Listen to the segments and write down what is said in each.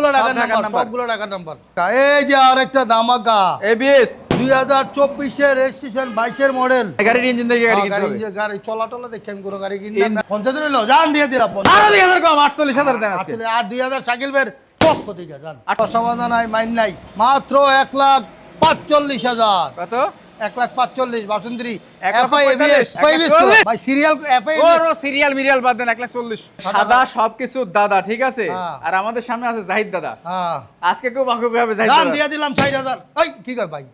সবগুলো ঢাকার নাম্বার। এই যে আরেকটা ধামাকা এবিএস 2024 এর রেজিস্ট্রেশন 22 এর মডেল। গাড়ির ইঞ্জিন দেখে গাড়ি কিনতে হবে। গাড়ি চলাটলা দেখে আমি কোনো গাড়ি কিনলাম না। 50 দিলো জান দিয়ে দিলাম। আরো 2000 কম 48000 দেন আজকে। আসলে আর 2000 সাইকেল বের পক্ষ থেকে জান। সমাধান নাই মাইন নাই। মাত্র 1,45,000। কত? 1,45,000 বাসন্তী 1,45,000 ভাই সিরিয়াল এফআই ওরো সিরিয়াল মিরিয়াল বাদ দেন 1,40,000 সাদা সবকিছু দাদা ঠিক আছে। আর আমাদের সামনে আছে জাহিদ দাদা। হ্যাঁ আজকে কেউ বাকুবে হবে জাহিদ দাদা। দাম দিয়ে দিলাম 60,000। এই কি কর ভাই?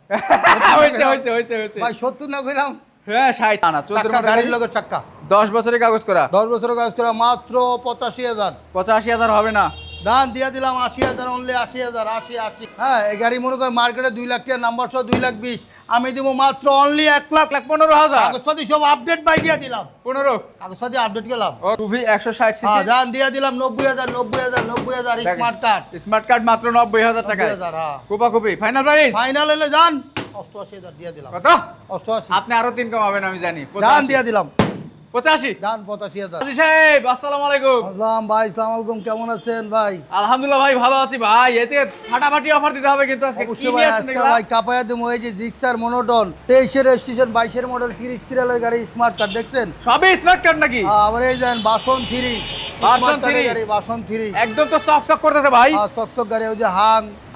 হইছে ভাই 70 না কইরাম। হ্যাঁ 60 না 14 মডেল গাড়ির লগে চাক্কা 10 বছরের কাগজ করা 10 বছরের কাজ করা মাত্র 85,000। 85,000 হবে না। দাম দিয়ে দিলাম 80,000 অনলি 80,000 80 হ্যাঁ এই গাড়ি মনে করেন মার্কেটে 2 লাখ টাকা নাম্বার সহ 2,20,000 আমি দিব মাত্র অনলি 1,15,000 কাগজপাতি সব আপডেট বাই দিয়ে দিলাম 15 কাগজপাতি আপডেট গেলাম ও টুভি 160 সিসি হ্যাঁ দাম দিয়ে দিলাম 90,000 স্মার্ট কার্ড মাত্র 90,000 টাকা 90,000 হ্যাঁ কোপি ফাইনাল প্রাইস ফাইনাল হলে যান 88,000 দিয়ে দিলাম কত 88 আপনি আরো 3 কমাবেন আমি জানি দাম দিয়ে দিলাম 85 দান 85,000 জি সাহেব আসসালামু আলাইকুম আসসালাম ভাই আসসালামু আলাইকুম কেমন আছেন ভাই আলহামদুলিল্লাহ ভাই ভালো আছি ভাই এতে ফাটাফাটি অফার দিতে হবে কিন্তু আজকে অবশ্যই ভাই আজকে ভাই কাপায়া দেবো এই যে জিক্সার মনোটন 23 এর রেজিস্ট্রেশন 22 এর মডেল 30 সিরিয়ালের গাড়ি স্মার্ট কার্ড দেখছেন সবই স্মার্ট কার্ড নাকি আবার এই যান বাসন 3 বাসন 3 গাড়ি বাসন 3 একদম তো চকচক করতেছে ভাই চকচক গাড়ি ওই যে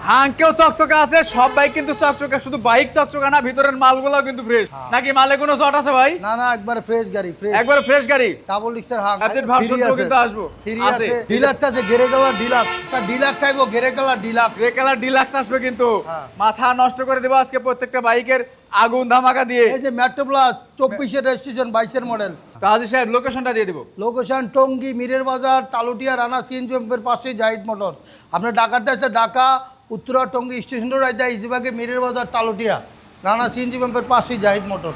হাংকেও চকচকা আছে সব বাইক কিন্তু চকচকা শুধু বাইক চকচকা না ভিতরের মালগুলো কিন্তু ফ্রেশ নাকি মালে কোনো জট আছে ভাই না না একবার ফ্রেশ গাড়ি ফ্রেশ একবার ফ্রেশ গাড়ি double ডিক্সের Hang update version pro কিন্তু আসবো আছে ডিলাক্স আছে গেরে কালার ডিলাক্স আইবো গেরে কালার ডিলাক্স আসবে কিন্তু মাথা নষ্ট করে দেব আজকে প্রত্যেকটা বাইকের আগুন ধামাকা দিয়ে এই যে মেট্রো প্লাস 24 এর রেজিস্ট্রেশন 22 এর মডেল কাজী সাহেব লোকেশনটা দিয়ে দিব লোকেশন টঙ্গী মিরের বাজার তালুটিয়া রানা সিএনজি পাম্পের পাশে জাহিদ মোটর আপনার ঢাকাতে আছে ঢাকা উত্তরা টঙ্গী স্টেশন রোড আছে ইজিবাগে মিরের বাজার তালুটিয়া রানা সিএনজি পাম্পের পাশে জাহিদ মোটর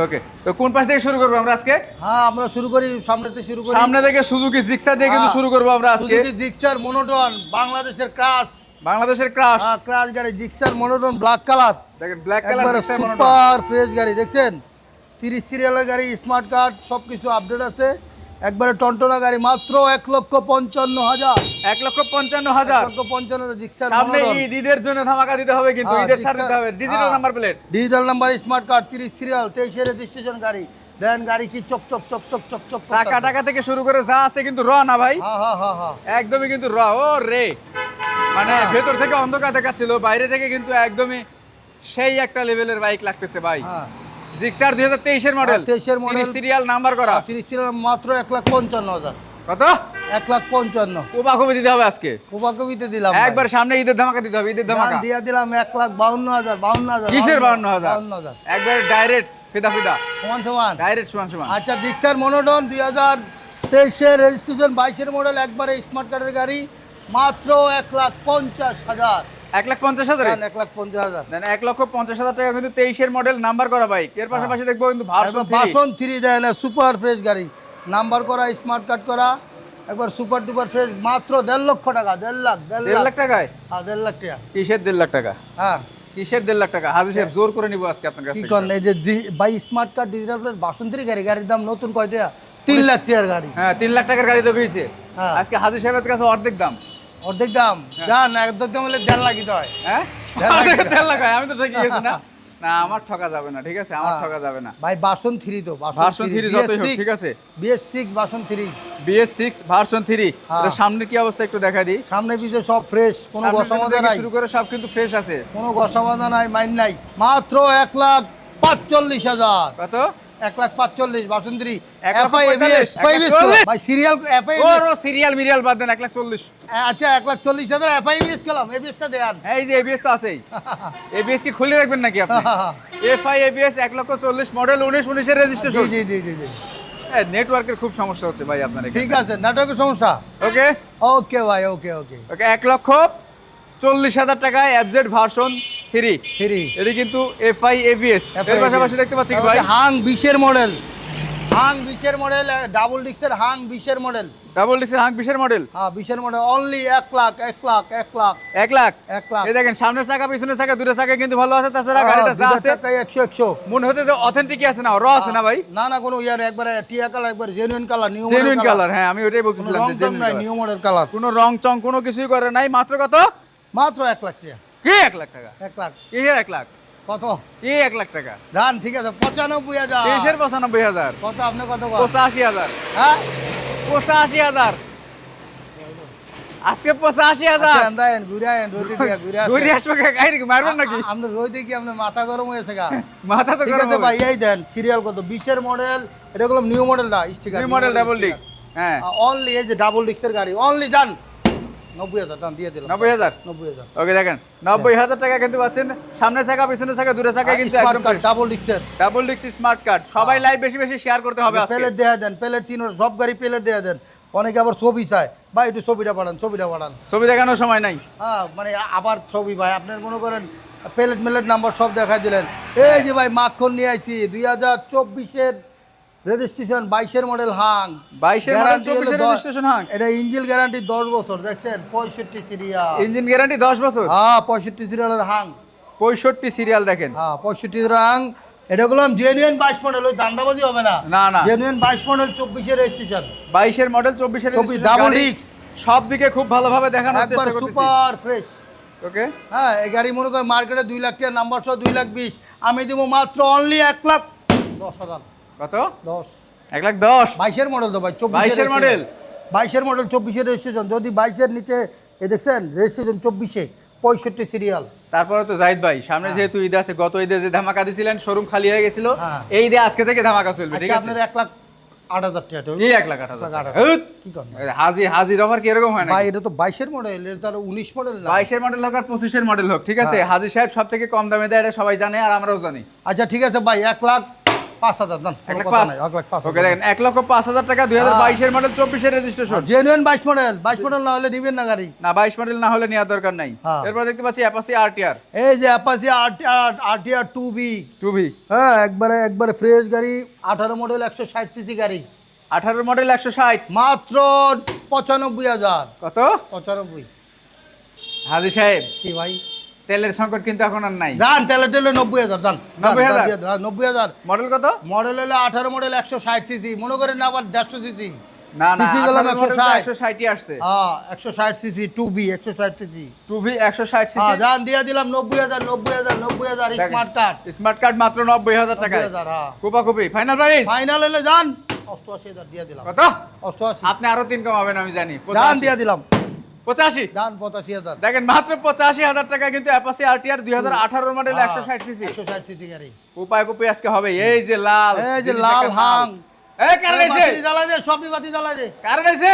ওকে তো কোন পাশ থেকে শুরু করব আমরা আজকে হ্যাঁ আমরা শুরু করি সামনে থেকে সুজুকি জিক্সার দিয়ে কিন্তু শুরু করব আমরা আজকে সুজুকি জিক্সার মনোটন বাংলাদেশের ক্রাশ হ্যাঁ ক্রাশ গাড়ি জিক্সার মনোটন ব্ল্যাক কালার দেখেন ব্ল্যাক কালার সুপার ফ্রেশ গাড়ি দেখছেন 30 সিরিয়ালের গাড়ি স্মার্ট কার্ড সবকিছু আপডেট আছে একবারে টনটনা গাড়ি মাত্র 1,55,000 1,55,000 জিক্সার সামনে ঈদের জন্য ধামাকা দিতে হবে কিন্তু ঈদের সাথে দিতে হবে digital number plate digital number smart card 30 serial 23 এর রেজিস্ট্রেশন গাড়ি দেন গাড়ি কি চক টাকা থেকে শুরু করে যা আছে কিন্তু র না ভাই হ্যাঁ একদমই কিন্তু র ও রে মানে ভেতর থেকে অন্ধকার দেখাচ্ছিল বাইরে থেকে কিন্তু একদমই সেই একটা লেভেলের বাইক লাগতেছে ভাই জিক্সার 2023 এর মডেল 23 এর মডেল সিরিয়াল নাম্বার করা 30 সিরিয়াল মাত্র 1,55,000 কত 1,55,000 কোবাকবি দিতে হবে আজকে কোবাকবিতে দিলাম একবার সামনে ঈদের ধামাকা দিতে হবে ঈদের ধামাকা দিয়া দিলাম 1,52,000 কিসের 52,000 একবার ডাইরেক্ট ফিদা সমান ডাইরেক্ট সমান আচ্ছা জিক্সার মনোটন 2023 এর রেজিস্ট্রেশন 22 এর মডেল একবারে স্মার্ট কার্ডের গাড়ি মাত্র 1,50,000 1,50,000 দেন 1,50,000 টাকা কিন্তু 23 এর মডেল নাম্বার করা বাইক এর পাশাপাশি দেখবো কিন্তু ভার্সন 3 দেন সুপার ফ্রেশ গাড়ি নাম্বার করা স্মার্ট কার্ড করা একবার সুপার ডুপার ফ্রেশ মাত্র 1.5 লক্ষ টাকা 1.5 লাখ টাকায় হ্যাঁ 1.5 লাখ টাকা কিসের 1.5 লাখ টাকা হ্যাঁ কিসের 1.5 লাখ টাকা হাজি সাহেব জোর করে নিব আজকে আপনার কাছ থেকে কি কোন এই যে ভাই smart card digital plate version 3 গাড়ির দাম নতুন কয় টাকা 3 লাখ টাকার গাড়ি হ্যাঁ 3 লাখ টাকার গাড়ি তো পেয়েছে আজকে হাজি সাহেবের কাছে অর্ধেক দাম জান অর্ধেক দাম হলে 1.5 লাখ দিতে হয় হ্যাঁ 1.5 লাখ আমি তো ঠিকই গেছি না না আমার ঠকা যাবে না ঠিক আছে আমার ঠকা যাবে না ভাই ভার্সন 3 তো ভার্সন 3 যতই হোক ঠিক আছে BS6 ভার্সন 3 BS6 ভার্সন 3 এর সামনে কি অবস্থা একটু দেখা দিই সামনে পিছে সব ফ্রেশ কোনো গসমাদা নাই শুরু করে সব কিন্তু ফ্রেশ আছে কোনো গসমাদা নাই মাইন নাই মাত্র 1,45,000 কত 1,45,000 ভার্সন 3 FI ABS ভাই সিরিয়াল FI ওরো সিরিয়াল মিরিয়াল বাদ দেন 1,40,000 আচ্ছা 1,40,000 FI ABS গেলাম ABS টা দেন এই যে ABS তো আছেই ABS কি খুলে রাখবেন নাকি আপনি FI ABS 1,40,000 মডেল 19 এর রেজিস্ট্রেশন জি নেটওয়ার্কের খুব সমস্যা হচ্ছে ভাই আপনার এখানে ঠিক আছে নেটওয়ার্কের সমস্যা ওকে ভাই ওকে 1,40,000 টাকায় FZ ভার্সন 3 এটি কিন্তু FI ABS এর পাশাপাশি দেখতে পাচ্ছি কি ভাই হাং 20 এর model Hang 20-এর model, double ডিক্সের Hang 20-এর model. Double ডিক্সের Hang 20-এর model. হ্যাঁ 20-এর মডেল অনলি 1 লাখ 1 লাখ 1 লাখ 1 লাখ 1 লাখ। এই দেখেন সামনের চাকা পিছনের চাকা দুটো চাকা কিন্তু ভালো আছে, তাছাড়া গাড়িটা যা আছে 100 100 মনে হচ্ছে যে অথেন্টিক আছে না, র আছে না ভাই? না না কোনো ইয়ার একবারে টিয়া কালার, একবারে genuine colour, new genuine colour. হ্যাঁ আমি ওটাই বলতেছিলাম রং যে টং জেনুইন নাই, কালার, নিউ মডেল কালার। কোনো রং চং কোনো কিছুই করে নাই। মাত্র কত? মাত্র 1 লাখ টাকা। কি 1 লাখ টাকা? 1 লাখ কি 1 লাখ? কত? কি 1 লাখ টাকা? দান ঠিক আছে 95,000। কিসের 95,000? কত আপনি কত বল? 85,000। হ্যাঁ 85,000 আজকে 85,000। আচ্ছা আমরা এন ঘুরে আইন রোদে দিয়া ঘুরে আসেন। ঘুরে আসবে গাড়ি মারবেন নাকি? আমরা রোদে কি আপনার মাথা গরম হয়েছে গা? মাথা তো ঠিক গরম আছে হবে। ভাই এই দেন সিরিয়াল কত? 20-এর মডেল, এটা হলো নিউ মডেল না, স্টিকার নিউ মডেল ডাবল ডিক্স। হ্যাঁ অনলি এই যে ডাবল ডিক্সের গাড়ি অনলি জান 90,000 দাম দিয়ে দিলাম। 90,000। 90,000 ওকে দেখেন 90,000 টাকা কিন্তু পাচ্ছেন। সামনের চাকা পিছনের চাকা দুটো চাকা কিন্তু একদম ডাবল ডিক্সের ডাবল ডিক্স স্মার্ট কার্ড। সবাই লাইভ বেশি বেশি শেয়ার করতে হবে আজকে। প্লেট দেয়া দেন, প্লেট তিন সব গাড়ি প্লেট দেয়া দেন। অনেকে আবার ছবি চায়, ভাই একটু ছবিটা পাঠান, ছবিটা পাঠান। ছবি দেখানোর সময় নাই। হ্যাঁ মানে আবার ছবি ভাই আপনার মনে করেন প্লেট মেলেট নাম্বার সব দেখাই দিলেন। এই যে ভাই মাখন নিয়ে আইছি 2024-এর রেজিস্ট্রেশন 22-এর মডেল হাং 22-এর মডেল Guarantee হলো 24-এর রেজিস্ট্রেশন হাং। এটা ইঞ্জিন গ্যারান্টি 10 বছর, দেখছেন 65 সিরিয়াল। ইঞ্জিন গ্যারান্টি 10 বছর। হ্যাঁ 65 সিরিয়ালের হাং। 65 সিরিয়াল দেখেন। হ্যাঁ 65 হাং। এটা গুলো জেনুইন 22 মডেল, ওই দান্দাবাজি হবে না। না না জেনুইন 22 মডেল 24-এর রেজিস্ট্রেশন। 22-এর মডেল 24-এর 24 ডাবল ডিক্স সব দিকে খুব ভালোভাবে দেখানোর একবার চেষ্টা করতেছি। Super fresh. ওকে হ্যাঁ এই গাড়ি মনে করেন মার্কেটে 2 লাখ টাকা নাম্বার সহ 2 লাখ 20, আমি দিব মাত্র অনলি 1 লাখ 10,000। কত? 10 1,10,000। 22-এর মডেল তো ভাই, 22-এর মডেল। 22-এর মডেল 24-এর রেজিস্ট্রেশন। যদি 22-এর নিচে এ দেখছেন রেজিস্ট্রেশন 24-এ 65 সিরিয়াল। তারপরে তো জাহিদ ভাই সামনে যেহেতু ঈদ আছে, গত ঈদে যে ধামাকা দিছিলেন শোরুম খালি হয়ে গেছিল, হ্যাঁ। এই ঈদে আজকে থেকে ধামাকা চলবে। ঠিক আচ্ছা আছে আপনার 1 লাখ 8,000 টাকা। এই 1,08,000 টাকা। 1,08,000 হুত! কি করেন হাজি হাজির অফার কি এরকম হয় না? ভাই? এটা তো 22-এর মডেল, এটা তো 19 মডেল না। 22-এর মডেল হোক আর 25-এর মডেল হোক, ঠিক আছে হ্যাঁ। হাজি সাহেব সব থেকে কম দামে দেয়, এটা সবাই জানে আর আমরাও জানি। আচ্ছা ঠিক আছে ভাই 1 লাখ 5,000 দাম। 1,05,000 1 লাখ 5,000। ওকে দেখেন 1,05,000 টাকা 2022-এর মডেল 24-এর রেজিস্ট্রেশন। জেনুইন 22 মডেল, 22 মডেল না হলে নিবেন না গাড়ি। না 22 মডেল না হলে নেওয়ার দরকার নাই। হ্যাঁ। এরপর দেখতে পাচ্ছি অ্যাপাচি আরটিআর এই যে অ্যাপাচি আরটিআর 2B। 2V। হ্যাঁ একবারে ফ্রেশ গাড়ি, 18 মডেল 160 সিসি গাড়ি, 18 মডেল 160 মাত্র 95,000। কত? 95। হাজি সাহেব কি ভাই তেলের সংকট কিন্তু এখন আর নাই। যান তেলে 90,000 যান। 90,000? 90,000। মডেল কত? মডেল হলো 18 মডেল 160 সিসি, মনে করেন না আবার 150 সিসি। না না সিসি গেলাম 18 মডেল 160। 160 আসছে। হ্যাঁ 160 CC 2B 160 CC. 2V 160 CC. হ্যাঁ যান দিয়ে দিলাম 90,000 90,000 90,000 স্মার্ট কার্ড। স্মার্ট কার্ড মাত্র 90,000 টাকা। 90,000 হ্যাঁ। কুপাকুপি ফাইনাল প্রাইস ফাইনাল হলে যান 88,000 দিয়ে দিলাম। কত? 88। আপনি আরো 3 কমাবেন আমি জানি। যান দিয়ে দিলাম 85। যান 85,000। দেখেন মাত্র 85,000 টাকা কিন্তু অ্যাপাচি আরটিআর 2018 মডেল হ্যাঁ, 160 সিসি। 160 সিসি গাড়ি। কুপায় কুপি আজকে হবে। এই যে লাল, এই যে লাল হাং। এই কারণ আছে, বাতি জ্বালা দে, সবই বাতি জ্বালা দে। কারণ আছে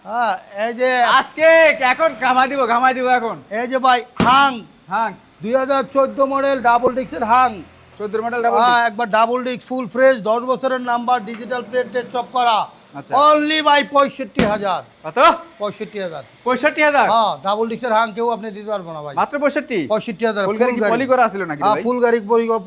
হ্যাঁ এই যে আজকে এখন ঘামাই দিব এখন। এই যে ভাই হাং হ্যাঁ 2014 model double ডিক্সের Hang. 14 model double. হ্যাঁ একবার ডাবল ডিক্স ফুল ফ্রেশ 10 বছরের নাম্বার, ডিজিটাল প্লেট টেট সব করা। আচ্ছা। Only by 65,000। কত? 65,000। 65,000 হ্যাঁ ডাবল ডিক্সের হাং কেউ আপনি দিতে পারবো না ভাই। মাত্র 65। 65,000 ফুল গাড়ি কি পলি করা ছিল নাকি হ্যাঁ ভাই? ফুল গাড়ি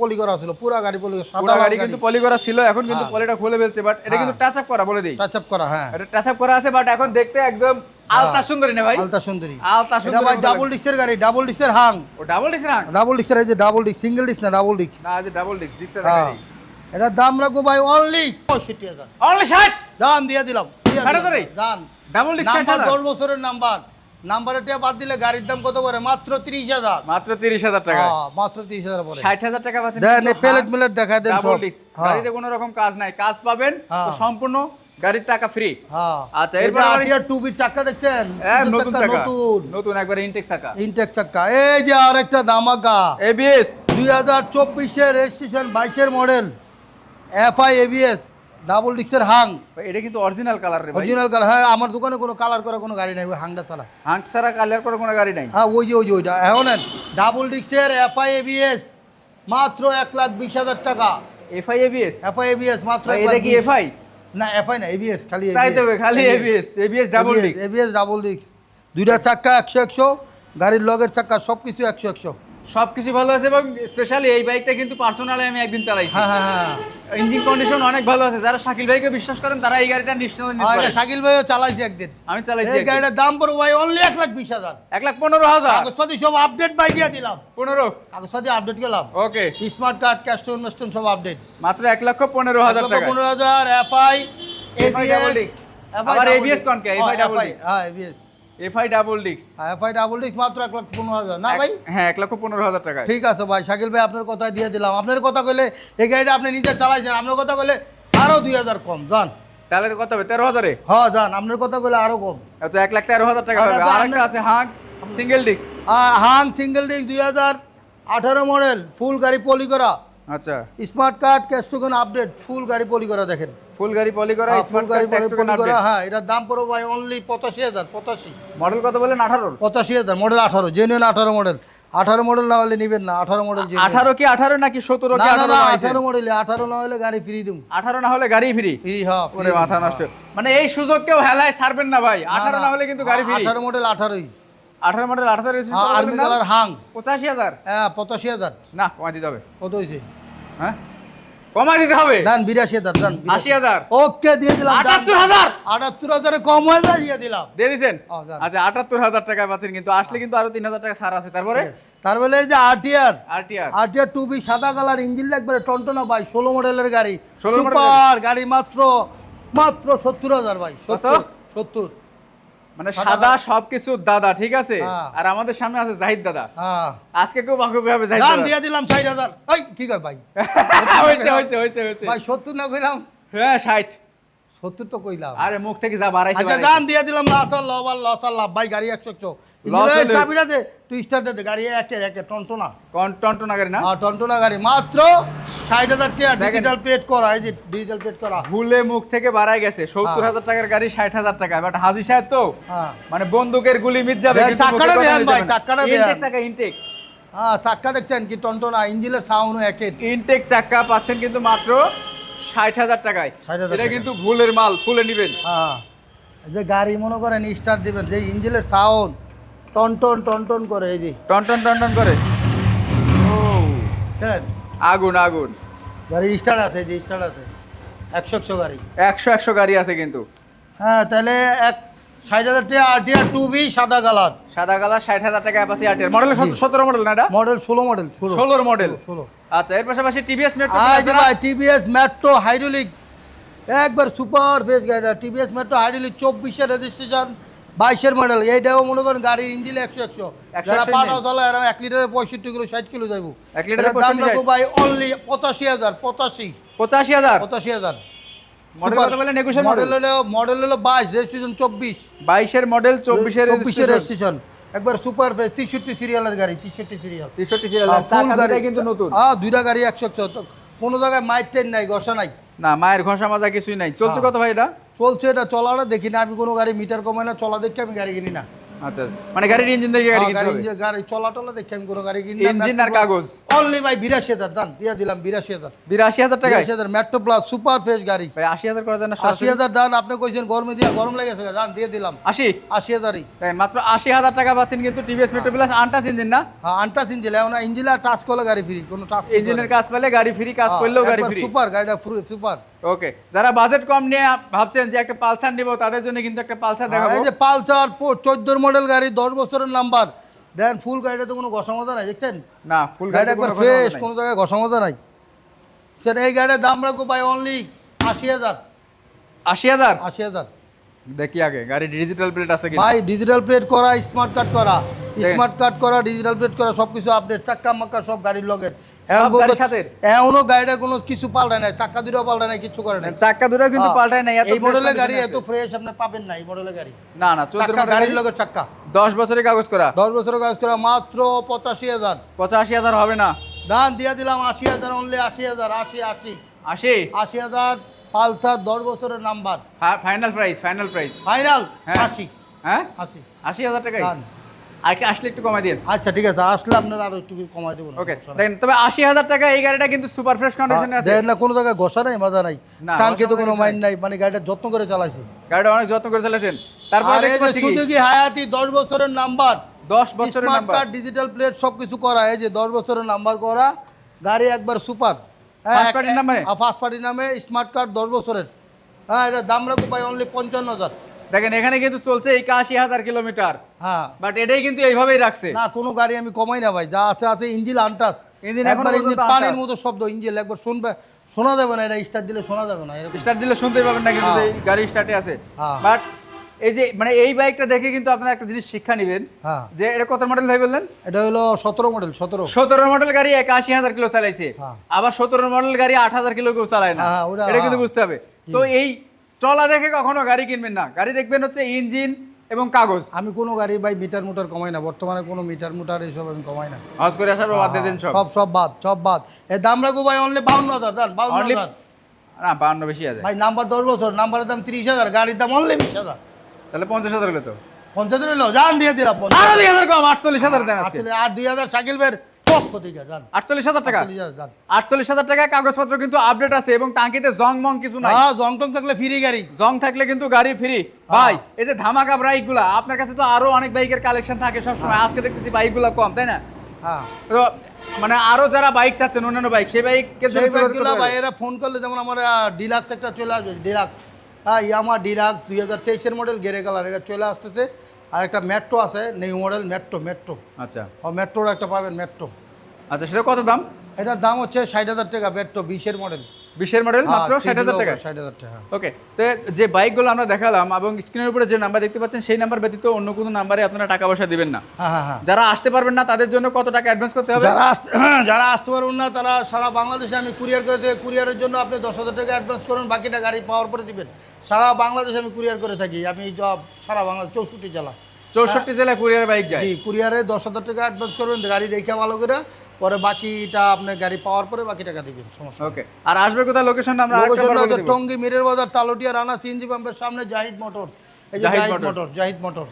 পলি করা ছিল, পুরা গাড়ি পলি করা, পুরো গাড়ি কিন্তু পলি করা ছিল, এখন কিন্তু হ্যাঁ। পলিটা খুলে ফেলছে, বাট এটা কিন্তু টাচ আপ করা বলে দেই। টাচ আপ করা। হ্যাঁ এটা টাচ আপ করা আছে, বাট এখন দেখতে একদম আলতা সুন্দরী না ভাই? আলতা সুন্দরী। আলতা এটা সুন্দরী ভাই ডাবল ডিক্সের গাড়ি, ডাবল ডিক্সের হাং। ও ডাবল ডিক্স না? ডাবল ডিক্সের এই যে ডাবল ডিক্স, সিঙ্গেল ডিক্স না ডাবল ডিক্স। না যে ডাবল ডিক্স ডিক্সের হ্যাঁ গাড়ি। এটার দাম রাখবো ভাই অনলি 65,000। অনলি 60। দাম দিয়ে দিলাম। ষাটে ধরে? দাম ডাবল ডিক্স নাম্বার 60,000 10 বছরের নাম্বার, নাম্বারের টাকা বাদ দিলে গাড়ির দাম কত পড়ে? মাত্র 30,000। মাত্র 30,000 টাকা। হ্যাঁ মাত্র 30,000 পড়ে। 60,000 টাকা পাচ্ছেন। দেন এই প্লেট মিলেট দেখায় দেন ডাবল সব। ডিক্স হ্যাঁ গাড়িতে কোনো রকম কাজ নাই, কাজ পাবেন তো হ্যাঁ। সম্পূর্ণ গাড়ির টাকা ফ্রি। হ্যাঁ আচ্ছা, এই এরপর যে আবার- আরটিআর 2B চাকা দেখছেন? নতুন চাকা, নতুন নতুন একবারে ইনটেক চাকা, ইনটেক চাকা। এই যে আরেকটা ধামাকা এবিএস 2024 এর রেজিস্ট্রেশন 22 এর model FI ABS double ডিক্সের Hang. এটা কিন্তু অরিজিনাল কালার রে ভাই। Original colour. হ্যাঁ আমার দোকানে কোনো কালার করা কোনো গাড়ি নাই, ওই হাংটা ছাড়া। হাঙ্ক ছাড়া কালার করে কোনো গাড়ি নাই। হ্যাঁ ওই যে ওইটা এখন ডাবল ডিক্সের এফআই এবিএস মাত্র 1,20,000 টাকা। এফআই এবিএস এফআই এবিএস মাত্র এটা কি 1,20,000 এফআই? না এফআই না এবিএস, খালি তাই তো খালি এবিএস, এবিএস ডাবল ডিক্স। এবিএস ডাবল ডিক্স, দুইটা চাক্কা 100 গাড়ির লগের চাক্কা সবকিছু 100 সবকিছু ভালো আছে এবং স্পেশালি এই বাইকটা কিন্তু পার্সোনালি আমি একদিন চালাইছি। হ্যাঁ হ্যাঁ হ্যাঁ ইঞ্জিন কন্ডিশন অনেক ভালো আছে। যারা শাকিল ভাইকে বিশ্বাস করেন তারা এই গাড়িটা নিশ্চয়ই নিতে আরে পারেন। শাকিল ভাইও চালাইছে একদিন। আমি চালাইছি এই গাড়িটার দাম পড়বে ভাই অনলি 1,20,000। 1,15,000 কাগজপাতি সব আপডেট বাই দিয়ে দিলাম। 15। কাগজপাতি আপডেট গেলাম। Okay, smart card cash to investment সব আপডেট। মাত্র 1,15,000 টাকা। 15,000 এফআই FI double disc। আবার ABS কোন কে? FI double disc। হ্যাঁ ABS. FI double disc. FI double disc মাত্র 1,15,000 না ভাই? হ্যাঁ 1,15,000 টাকা। ঠিক আছে ভাই, শাকিল ভাই আপনার কথা দিয়ে দিলাম। আপনার কথা কইলে এই গাড়িটা আপনি নিজে চালাইছেন, আপনার কথা কইলে আরো 2,000 কম যান। তাহলে কত হবে? 13,000 এ? হ্যাঁ যান, আপনার কথা কইলে আরো কম। তো 1,13,000 টাকা হবে। আচ্ছা, আর একটা আছে Hunk single disc. Hunk single disc 2018 model, full গাড়ি পলি করা, আচ্ছা, smart card cash token update, full গাড়ি পলি করা দেখেন। ফুল গাড়ি পলি করা, ফুল স্মার্ট গাড়ি কার্ড পলি করা। হ্যাঁ এটার দাম পড়বে ভাই অনলি 85,000। 85 মডেল কত বলেন? 18। 85,000 মডেল 18 জেনুইন 18 মডেল। 18 মডেল না হলে নিবেন না। 18 মডেল 18 কি 18 নাকি 17 কি 18 বানাইছেন? 18 মডেলে 18 না হলে গাড়ি ফ্রি দিম। 18 না হলে গাড়ি ফ্রি। ফ্রি হ্যাঁ। ওরে মাথা নষ্ট। মানে এই সুযোগ কেউ হেলায় ছাড়বেন না ভাই। 18 না হলে কিন্তু গাড়ি ফ্রি। 18 মডেল 18ই। 18 মডেল 18 রেজিস্ট্রেশন কত আর্মি বলেন না? কালার হাং 85,000। হ্যাঁ 85,000। না, কমাই দিতে হবে। কত হইছে? হ্যাঁ কমাই দিতে হবে। দান 82,000 দান। 80,000। ওকে দিয়ে দিলাম। 78,000 78,000 এ কম হয়ে যায় দিয়ে দিলাম। দিয়ে দিবেন? হ্যাঁ, যান। আচ্ছা 78,000 টাকায় পাচ্ছেন, কিন্তু আসলে কিন্তু আরো 3,000 টাকা ছাড় আছে। তারপরে তার বলে এই যে আরটিআর আরটিআর 2B সাদা কালার ইঞ্জিন লাগবে টনটনা ভাই, 16 মডেলের গাড়ি। 16 মডেলের সুপার গাড়ি মাত্র 70,000 ভাই। কত? 70। মানে সাদা সাদা সবকিছু দাদা, ঠিক আছে? হ্যাঁ। আর আমাদের সামনে আছে জাহিদ দাদা। হ্যাঁ আজকে কেউ বাকুবি হবে জাহিদ দাম দাদা। দিয়ে দিলাম 60,000। এই কি কয় ভাই? হইছে। ভাই 70 না কইলাম? হ্যাঁ 60। 70 তো কইলাম। আরে মুখ থেকে যা বাড়াইছে আচ্ছা দাম দিয়ে দিলাম। লস আর লাভ ভাই, গাড়ি 100 লস হলে- চাবিটা দে, তুই স্টার্ট দে, গাড়ি একে টনটনা। টন্টনা গাড়ি না? হ্যাঁ টনটনা গাড়ি মাত্র 60,000 টাকা ডিজিটাল পেড করা। এই যে ডিজিটাল পেড করা। ভুলে মুখ থেকে বাড়াই গেছে। 70,000 টাকার গাড়ি 60,000 টাকা। বাট হাজি সাহেব তো হ্যাঁ মানে বন্দুকের গুলি মিট যাবে, দেন, কিন্তু চাক্কাটা মুখের কথা দেন মিট ভাই, যাবে না। চাক্কাটা দেন। ইনটেক চাকা, ইনটেক হ্যাঁ চাক্কা দেখছেন কি টনটনা, ইঞ্জিনের সাউন্ডও একে। ইনটেক চাকা পাচ্ছেন কিন্তু মাত্র 60,000 টাকায়। 60,000 এটা টাকা। কিন্তু ভুলের মাল, ফুলে নিবেন। হ্যাঁ এই যে গাড়ি মনে করেন স্টার্ট দিবেন, যে ইঞ্জিনের সাউন্ড টন করে এই যে টন করে। ও বুঝছেন? আগুন আগুন। গাড়ি স্টার্ট আছে, যে স্টার্ট আছে 100 গাড়ি। 100 গাড়ি আছে কিন্তু। হ্যাঁ তাহলে 60,000 টাকা আরটিআর 2B সাদা কালার। সাদা কালার 60,000 টাকা অ্যাপাসি আরটিআর মডেল। 17 মডেল না এটা? Model 16 model 16 model. 16। আচ্ছা, এর পাশাপাশি টিভিএস মেট্রো আই যে ভাই টিভিএস মেট্রো হাইড্রোলিক একবার সুপার ফেস গাড়িটা। টিভিএস মেট্রো হাইড্রোলিক 24-এর রেজিস্ট্রেশন, 22-এর মডেল। এইটাও মনে করেন গাড়ির ইঞ্জিন 100 যারা পাটা চলে এরকম 1 লিটারে 65 কিলো 60 কিলো যাইব। 1 লিটারে দাম রাখবো ভাই অনলি 85,000। 85,000। 85,000 মডেল কত বলে? নেগোশিয়েশন মডেল হলো 22, রেজিস্ট্রেশন 24। 22-এর মডেল, 24-এর 24-এর রেজিস্ট্রেশন। রেজিস্ট্রেশন একবার সুপার ফেস 63 সিরিয়ালের গাড়ি। 63 সিরিয়াল 63 সিরিয়াল। চাকা দুটাই কিন্তু নতুন। দুইটা গাড়ি 100 কোনো জায়গায় মাইট ট্রেন নাই, ঘষা নাই। না, মায়ের ঘষা মাজা কিছুই নাই। চলছে কত ভাই এটা? চলছে এটা, চলাটা দেখি না আমি, কোনো গাড়ি মিটার কমায় না, চলা দেখে আমি গাড়ি কিনি না। আচ্ছা, মানে গাড়ির ইঞ্জিন দেখে গাড়ি কিনতে হবে। গাড়ি চলা টলা দেখে আমি কোনো গাড়ি কিনি না। ইঞ্জিন আর কাগজ অনলি ভাই 82,000 দাম দিয়ে দিলাম। 82,000 82,000 টাকায় 82,000 মেট্রো প্লাস সুপার ফ্রেশ গাড়ি ভাই। 80,000 করে দেন না? 80,000 দাম। আপনি কইছেন গরমে দিয়া গরম লেগেছে, দাম দিয়ে দিলাম 80,000 80,000ই। তাই মাত্র 80,000 টাকা পাচ্ছেন কিন্তু টিভিএস মেট্রো প্লাস আনটাস ইঞ্জিন না? হ্যাঁ আনটাচ ইঞ্জিন, এখন ইঞ্জিন আর টাচ করলে গাড়ি ফ্রি, কোনো টাচ ইঞ্জিনের কাজ পেলে গাড়ি ফ্রি, কাজ করলেও গাড়ি ফ্রি। সুপার গাড়িটা সুপার। ওকে, যারা বাজেট কম নিয়ে ভাবছেন যে একটা পালসার নিব, তাদের জন্য কিন্তু একটা পালসার দেখাবো। এই যে পালসার 14 মডেল গাড়ি, 10 বছরের নাম্বার। দেন ফুল গাড়িটা তো কোনো ঘষা মজা নাই, দেখছেন? না, ফুল গাড়িটা গাড়ি একবার ফ্রেশ, কোনো জায়গায় ঘষা মজা নাই। সেটা এই গাড়ির দাম রাখবো ভাই অনলি 80,000। 80,000 80,000 দেখি আগে। গাড়ি ডিজিটাল প্লেট আছে কি? ভাই ডিজিটাল প্লেট করা, স্মার্ট কার্ড করা, স্মার্ট কার্ড করা, ডিজিটাল প্লেট করা, সবকিছু আপডেট। চাক্কা মাক্কা সব গাড়ির লগে। এখনো গাড়িটার কোনো কিছু পাল্টায় নাই, চাক্কা দুটো পাল্টায় নাই, কিছু করে নাই। চাক্কা দুটো কিন্তু পাল্টায় নাই। এই মডেলের গাড়ি এত ফ্রেশ আপনি পাবেন না। এই মডেলের গাড়ি না না, 14 চাক্কা মডেল গাড়ির লগে চাক্কা 10 বছরের কাগজ করা। 10 বছরের কাজ করা মাত্র 85,000। 85,000 হবে না? দাম দিয়ে দিলাম 80,000 অনলি। 80,000 80 80 80,000 পালসার 10 বছরের নাম্বার। ফাইনাল প্রাইস ফাইনাল হ্যাঁ। 80। হ্যাঁ 80 80,000 টাকায়। দাম। আচ্ছা, আসলে একটু কমাই দিন। আচ্ছা ঠিক আছে, আসলে আপনার আরো একটু কমাই দেবো। ওকে, দেখেন তবে 80,000 টাকা এই গাড়িটা কিন্তু সুপার ফ্রেশ কন্ডিশনে আছে। দেখেন না, কোনো জায়গায় ঘষা নাই, মাজা নাই, না, টাঙ্কি তো ঘষা কোনো মাজা মাইন নাই, মানে গাড়িটা যত্ন করে চালাইছি। গাড়িটা অনেক যত্ন করে চালাছেন। তারপরে আর এই দেখতে যে পাচ্ছি কি সুজুকি হায়াতি 10 বছরের নাম্বার, 10 বছরের smart number, card, digital plate সবকিছু করা, এই যে 10 বছরের নাম্বার করা গাড়ি, একবার সুপার। ফার্স্ট পার্টির নামে, ফার্স্ট পার্টির নামে স্মার্ট কার্ড 10 বছরের। হ্যাঁ, এটা দাম রাখবো ভাই অনলি 55,000। দেখেন এখানে কিন্তু চলছে 81,000 কিলোমিটার, হ্যাঁ, বাট এটাই কিন্তু এইভাবেই রাখছে। না কোনো গাড়ি আমি কমাই না ভাই, যা আছে আছে। ইঞ্জিন আনটাস, ইঞ্জিন একবার এখনো ইঞ্জিন পর্যন্ত পানির untouched। মতো শব্দ, ইঞ্জিন একবার শুনবে, শোনা যাবে না, এটা স্টার্ট দিলে শোনা যাবে না এরকম। স্টার্ট দিলে শুনতেই পাবেন না কিন্তু হ্যাঁ। এই গাড়ি স্টার্টে আছে। হ্যাঁ। বাট এই যে মানে এই বাইকটা দেখে কিন্তু আপনারা একটা জিনিস শিক্ষা নেবেন, হ্যাঁ, যে এটা কত মডেল ভাই বললেন? এটা হলো 17 মডেল, 17। 17 মডেল গাড়ি 81,000 কিলো চালাইছে, হ্যাঁ। আবার 17 মডেল গাড়ি 8,000 কিলো কেউ চালায় না, হ্যাঁ, ওটা- এটা কিন্তু হ্যাঁ। বুঝতে হবে। তো এই চলা দেখে কখনো গাড়ি কিনবেন না, গাড়ি দেখবেন হচ্ছে ইঞ্জিন এবং কাগজ। আমি কোনো গাড়ি ভাই মিটার মুটার কমাই না, বর্তমানে কোনো মিটার মুটার এইসব আমি কমাই না। হজ করে আসার পর বাদ দিয়ে দেন সব। সব সব বাদ, সব বাদ। এর দাম রাখবো ভাই অনলি 52,000। জান, Only 52,000 না 52 বেশি আছে, ভাই। নাম্বার 10 বছর, নাম্বারের দাম 30,000, গাড়ির দাম অনলি 20,000। তাহলে 50,000 হলো তো। 50,000 হলো, জান দিয়ে দিলাম। আরো 2,000 কম, 48,000 দেন আজকে। আসলে আর 2,000 শাকিল ভাইয়ের পক্ষ থেকে, জান 48,000 টাকা, 48,000 জান। 48,000 টাকা। কাগজপত্র কিন্তু আপডেট আছে এবং টাঙ্কিতে জং মং কিছু নাই। হ্যাঁ, জংটং থাকলে ফ্রি গাড়ি। জং থাকলে কিন্তু গাড়ি ফ্রি। ভাই এই যে ধামাকা বাইক গুলা, আপনার কাছে তো আরো অনেক বাইকের কালেকশন থাকে সব সময়, আজকে দেখতেছি বাইক গুলা কম, তাই না? হ্যাঁ, তো মানে আরো যারা বাইক চাচ্ছেন অন্যান্য বাইক, সেই বাইকের জন্য সেই যোগাযোগ বাইকগুলো করতে ভাই পারেন। এরা ফোন করলে, যেমন আমার ডিলাক্স একটা চলে আসবে, ডিলাক্স। হ্যাঁ, ইয়ামা ডিলাক্স 2023-এর মডেল, গেরে কালার, এটা চলে আসতেছে। আর একটা মেট্রো আছে, নিউ মডেল মেট্রো। আচ্ছা ও মেট্রোর একটা পাবেন, মেট্রো। আচ্ছা, সেটা কত দাম? এটার দাম হচ্ছে 60,000 টাকা, মেট্রো 20-এর মডেল। 20-এর মডেল মাত্র 60,000 টাকা। 60,000 টাকা। ওকে, তো যে বাইকগুলো আমরা দেখালাম এবং স্ক্রিনের উপরে যে নাম্বার দেখতে পাচ্ছেন, সেই নাম্বার ব্যতীত অন্য কোনো নাম্বারে আপনারা টাকা পয়সা দিবেন না। হ্যাঁ। যারা আসতে পারবেন না তাদের জন্য কত টাকা অ্যাডভান্স করতে হবে? যারা আসতে পারবেন না, তারা সারা বাংলাদেশে আমি কুরিয়ার করে দিই। কুরিয়ারের জন্য আপনি 10,000 টাকা অ্যাডভান্স করুন, বাকিটা গাড়ি পাওয়ার পরে দিবেন। সারা বাংলাদেশে আমি কুরিয়ার করে থাকি। আমি জব সারা বাংলাদেশ 64 জেলা। 64 জেলায় কুরিয়ার বাইক যায়। জি, কুরিয়ারে 10,000 টাকা অ্যাডভান্স করবেন, গাড়ি দেখে ভালো করে, পরে বাকিটা আপনার গাড়ি পাওয়ার পরে বাকি টাকা দিবেন, সমস্যা নেই। ওকে, আর আসবে কোথায় লোকেশনটা আমরা আরেকটা লোকেশন বার বলে হচ্ছে দেব। টঙ্গী মিরের বাজার, তালুটিয়া রানা সিএনজি পাম্পের সামনে জাহিদ মোটর। এই যে Zahid Zahid motors. Motor, Zahid motor.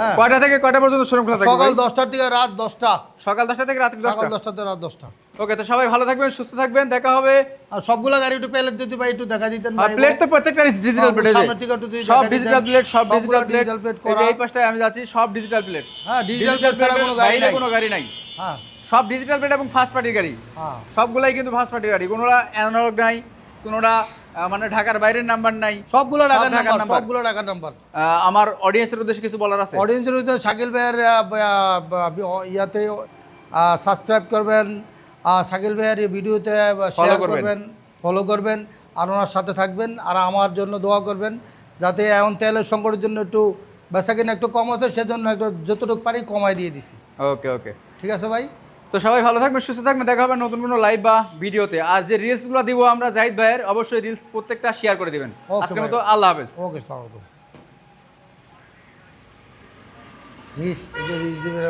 হ্যাঁ, কয়টা থেকে কয়টা পর্যন্ত শোরুম খোলা থাকে সকাল ভাই? 10টা থেকে রাত 10টা। সকাল 10টা থেকে রাত সকাল 10টা। 10টা থেকে রাত 10টা। ওকে, তো সবাই ভালো থাকবেন, সুস্থ থাকবেন, দেখা হবে। আর সবগুলা গাড়ি একটু প্লেট যদি ভাই একটু দেখা দিতেন আর ভাই। প্লেট তো প্রত্যেকটা ডিজিটাল প্লেট, সামনের দিকে একটু যদি সব দেখা ডিজিটাল দিতেন। প্লেট, সব সবগুলা ডিজিটাল প্লেট। digital plate এই করা। যে এই পাশটায় আমি যাচ্ছি, সব ডিজিটাল প্লেট। হ্যাঁ, ডিজিটাল প্লেট ছাড়া কোনো গাড়ি নাই। কোনো গাড়ি নাই, হ্যাঁ, সব ডিজিটাল প্লেট এবং ফার্স্ট পার্টির গাড়ি। হ্যাঁ। সবগুলাই কিন্তু ফার্স্ট পার্টির গাড়ি, কোনোটা অ্যানালগ নাই, কোনোটা মানে ঢাকার বাইরের নাম্বার নাই। সবগুলো সব ঢাকার ঢাকার নাম্বার, নাম্বার। সবগুলো ঢাকার নাম্বার। আমার অডিয়েন্সের উদ্দেশ্যে কিছু বলার আছে? অডিয়েন্সের ভিতরে শাকিল ভাইয়ের ইয়াতে সাবস্ক্রাইব করবেন, শাকিল ভাইয়ের এই ভিডিওতে শেয়ার করবেন, ফলো করবেন, আর ওনার সাথে থাকবেন, আর আমার জন্য দোয়া করবেন যাতে এখন তেলের সংকটের জন্য একটু বেচাকেনা একটু কম আছে, সেজন্য একটু যতটুকু পারি কমাই দিয়ে দিছি। ওকে ওকে, ঠিক আছে ভাই। তো সবাই ভালো থাকবেন, সুস্থ থাকবেন, দেখা হবে নতুন কোনো লাইভ বা ভিডিওতে। আর যে রিলসগুলো দিব আমরা জাহিদ ভাইয়ের, অবশ্যই রিলস প্রত্যেকটা শেয়ার করে দিবেন। Okay, আজকের ভাই। মতো আল্লাহ হাফেজ। ওকে, সালামালাইকুম। রিস, এই যে রিস দিবে।